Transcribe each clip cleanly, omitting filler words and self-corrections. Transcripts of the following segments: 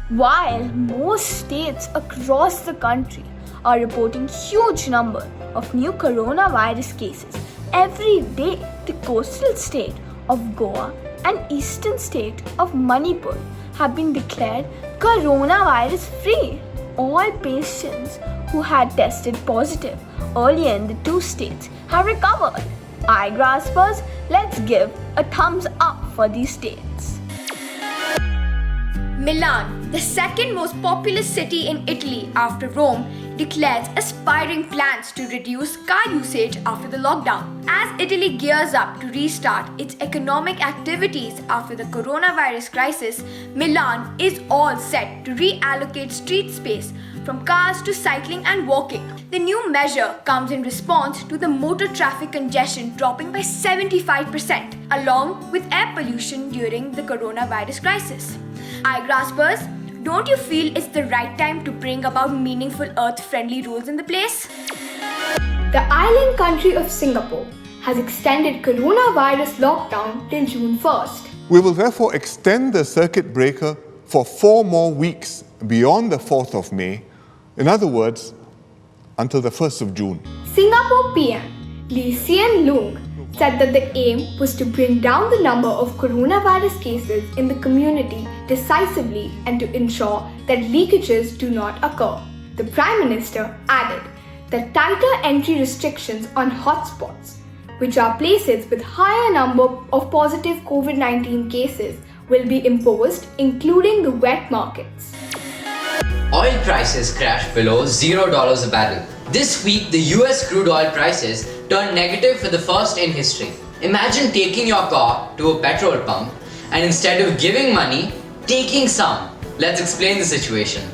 While most states across the country are reporting huge number of new coronavirus cases every day, the coastal state of Goa and eastern state of Manipur have been declared coronavirus free. All patients who had tested positive earlier in the two states have recovered. Igraspers, let's give a thumbs up for these states. Milan, the second most populous city in Italy after Rome, declares aspiring plans to reduce car usage after the lockdown. As Italy gears up to restart its economic activities after the coronavirus crisis, Milan is all set to reallocate street space from cars to cycling and walking. The new measure comes in response to the motor traffic congestion dropping by 75%, along with air pollution during the coronavirus crisis. Igraspers, don't you feel it's the right time to bring about meaningful earth-friendly rules in the place? The island country of Singapore has extended coronavirus lockdown till June 1st. We will therefore extend the circuit breaker for 4 more weeks beyond the 4th of May. In other words, until the 1st of June. Singapore PM Lee Hsien Loong said that the aim was to bring down the number of coronavirus cases in the community decisively and to ensure that leakages do not occur. The Prime Minister added that tighter entry restrictions on hotspots, which are places with higher number of positive COVID-19 cases, will be imposed, including the wet markets. Oil prices crashed below $0 a barrel. This week, the US crude oil prices turned negative for the first in history. Imagine taking your car to a petrol pump and instead of giving money, taking some. Let's explain the situation.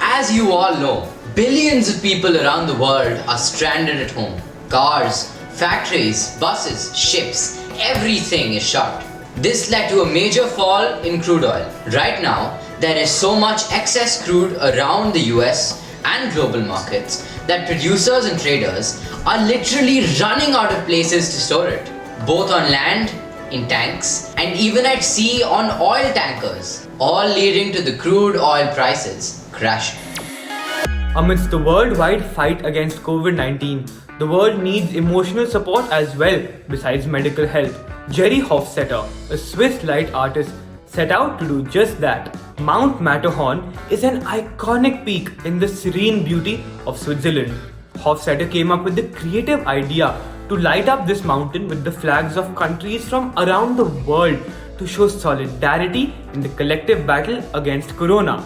As you all know, billions of people around the world are stranded at home. Cars, factories, buses, ships, everything is shut. This led to a major fall in crude oil. Right now, there is so much excess crude around the US and global markets that producers and traders are literally running out of places to store it, both on land, in tanks, and even at sea on oil tankers, all leading to the crude oil prices crashing. Amidst the worldwide fight against COVID-19, the world needs emotional support as well besides medical health. Jerry Hofstetter, a Swiss light artist, set out to do just that. Mount Matterhorn is an iconic peak in the serene beauty of Switzerland. Hofstetter came up with the creative idea to light up this mountain with the flags of countries from around the world to show solidarity in the collective battle against Corona.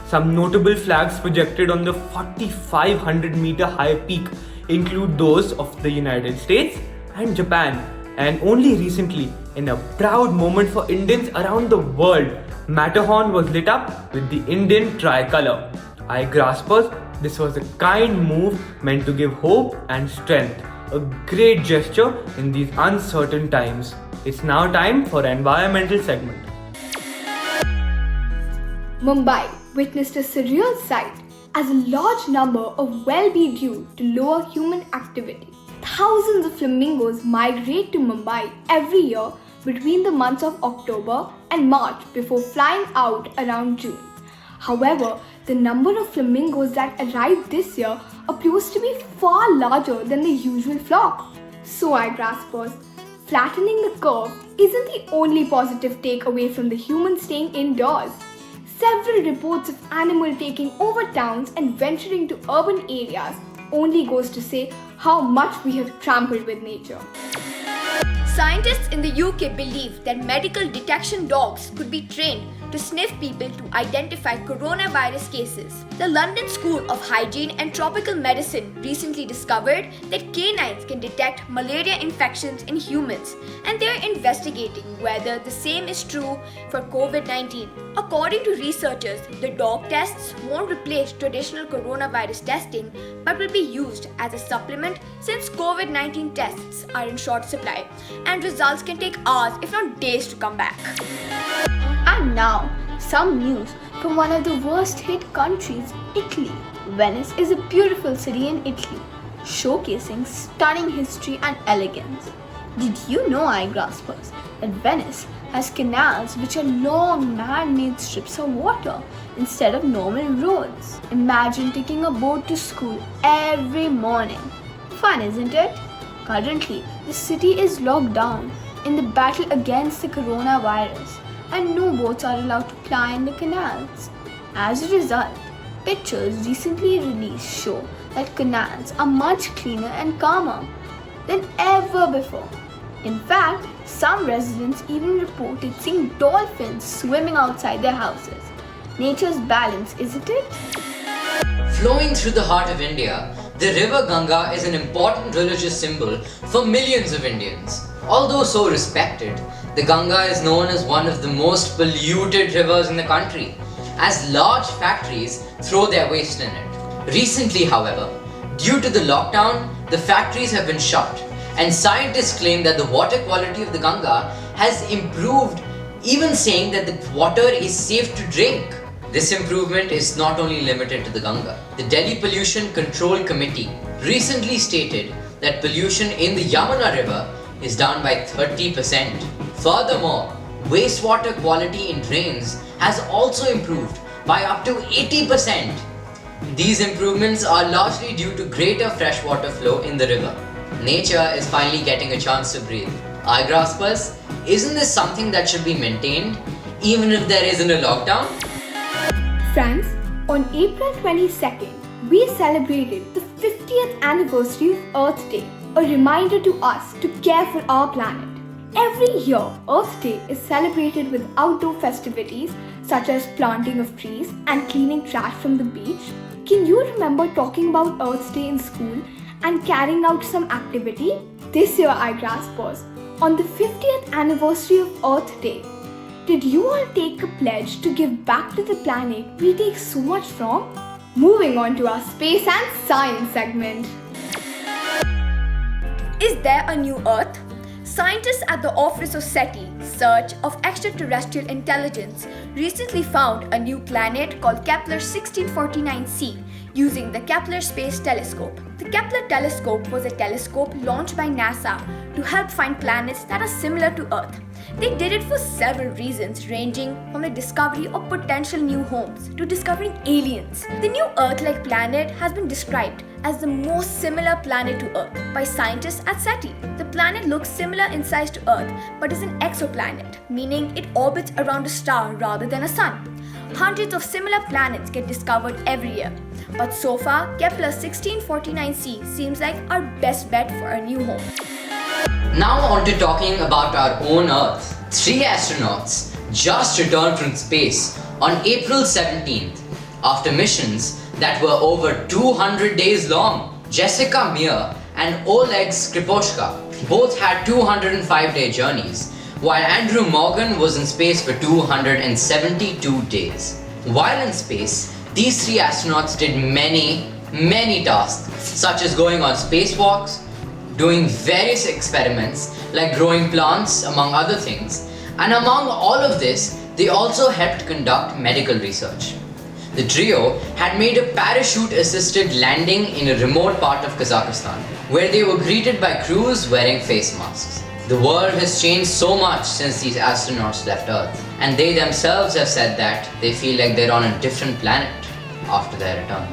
Some notable flags projected on the 4,500 meter high peak include those of the United States and Japan. And only recently, in a proud moment for Indians around the world, Matterhorn was lit up with the Indian tricolour. Igraspers, this was a kind move meant to give hope and strength. A great gesture in these uncertain times. It's now time for an environmental segment. Mumbai witnessed a surreal sight as a large number of well be due to lower human activity. Thousands of flamingos migrate to Mumbai every year between the months of October and March before flying out around June. However, the number of flamingos that arrived this year appears to be far larger than the usual flock. So, Igraspers, flattening the curve isn't the only positive takeaway from the humans staying indoors. Several reports of animals taking over towns and venturing to urban areas only goes to say how much we have trampled with nature. Scientists in the UK believe that medical detection dogs could be trained to sniff people to identify coronavirus cases. The London School of Hygiene and Tropical Medicine recently discovered that canines can detect malaria infections in humans, and they're investigating whether the same is true for COVID-19. According to researchers, the dog tests won't replace traditional coronavirus testing but will be used as a supplement since COVID-19 tests are in short supply and results can take hours if not days to come back. And now, some news from one of the worst hit countries, Italy. Venice is a beautiful city in Italy, showcasing stunning history and elegance. Did you know, Igraspers, that Venice has canals which are long man-made strips of water instead of normal roads. Imagine taking a boat to school every morning. Fun, isn't it? Currently, the city is locked down in the battle against the coronavirus, and no boats are allowed to ply in the canals. As a result, pictures recently released show that canals are much cleaner and calmer than ever before. In fact, some residents even reported seeing dolphins swimming outside their houses. Nature's balance, isn't it? Flowing through the heart of India, the river Ganga is an important religious symbol for millions of Indians. Although so respected, the Ganga is known as one of the most polluted rivers in the country, as large factories throw their waste in it. Recently, however, due to the lockdown, the factories have been shut, and scientists claim that the water quality of the Ganga has improved, even saying that the water is safe to drink. This improvement is not only limited to the Ganga. The Delhi Pollution Control Committee recently stated that pollution in the Yamuna River is down by 30%. Furthermore, wastewater quality in drains has also improved by up to 80%. These improvements are largely due to greater freshwater flow in the river. Nature is finally getting a chance to breathe. Igraasp-Making, isn't this something that should be maintained even if there isn't a lockdown? Friends, on April 22nd, we celebrated the 50th anniversary of Earth Day, a reminder to us to care for our planet. Every year, Earth Day is celebrated with outdoor festivities such as planting of trees and cleaning trash from the beach. Can you remember talking about Earth Day in school and carrying out some activity? This year, Igraasp, on the 50th anniversary of Earth Day, did you all take a pledge to give back to the planet we take so much from? Moving on to our space and science segment. Is there a new Earth? Scientists at the office of SETI, Search of Extraterrestrial Intelligence, recently found a new planet called Kepler 1649c using the Kepler Space Telescope. The Kepler telescope was a telescope launched by NASA to help find planets that are similar to Earth. They did it for several reasons, ranging from the discovery of potential new homes to discovering aliens. The new Earth-like planet has been described as the most similar planet to Earth by scientists at SETI. The planet looks similar in size to Earth but is an exoplanet, meaning it orbits around a star rather than a sun. Hundreds of similar planets get discovered every year, but so far Kepler 1649c seems like our best bet for a new home. Now on to talking about our own Earth. 3 astronauts just returned from space on April 17th after missions that were over 200 days long. Jessica Meir and Oleg Skripochka both had 205-day journeys, while Andrew Morgan was in space for 272 days. While in space, these 3 astronauts did many tasks, such as going on spacewalks, doing various experiments like growing plants, among other things, and among all of this, they also helped conduct medical research. The trio had made a parachute-assisted landing in a remote part of Kazakhstan, where they were greeted by crews wearing face masks. The world has changed so much since these astronauts left Earth, and they themselves have said that they feel like they're on a different planet after their return.